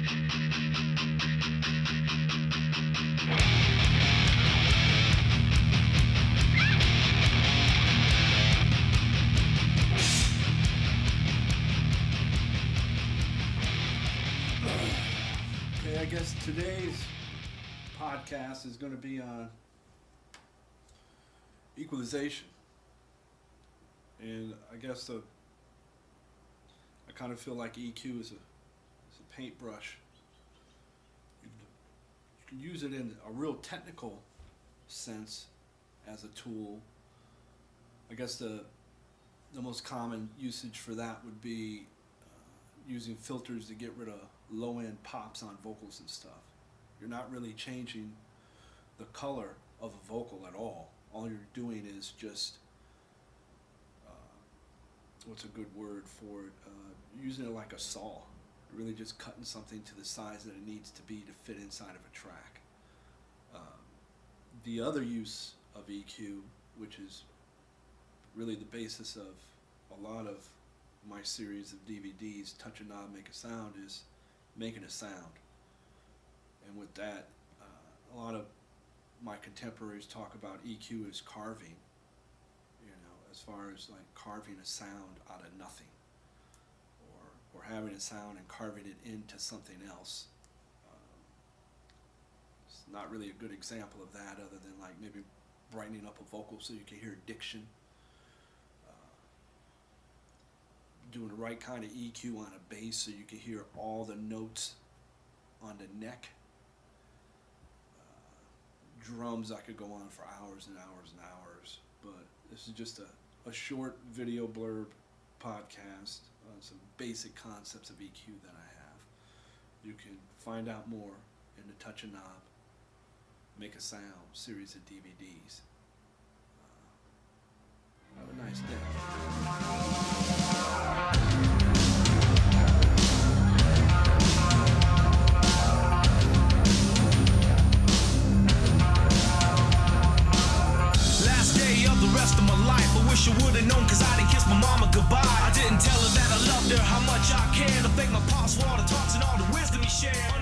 I guess today's podcast is going to be on equalization, and I guess I kind of feel like EQ is a paintbrush. You can use it in a real technical sense as a tool. I guess the most common usage for that would be using filters to get rid of low-end pops on vocals and stuff. You're not really changing the color of a vocal at all. All you're doing is just, what's a good word for it? Using it like a saw. You're really just cutting something to the size that it needs to be to fit inside of a track. The other use of EQ, which is really the basis of a lot of my series of DVDs, Touch a Knob, Make a Sound, is making a sound. And with that, a lot of my contemporaries talk about EQ as carving, as far as like carving a sound out of nothing, or having a sound and carving it into something else. It's not really a good example of that, other than like maybe brightening up a vocal so you can hear diction. Doing the right kind of EQ on a bass so you can hear all the notes on the neck. Drums, I could go on for hours and hours and hours, but this is just a short video blurb podcast on some basic concepts of EQ that I have. You can find out more in the Touch a Knob, Make a Sound series of DVDs. Have a nice day. Rest of my life, I wish I would've known, cause I didn't kiss my mama goodbye. I didn't tell her that I loved her, how much I cared. I thank my pops for all the talks and all the wisdom he shared.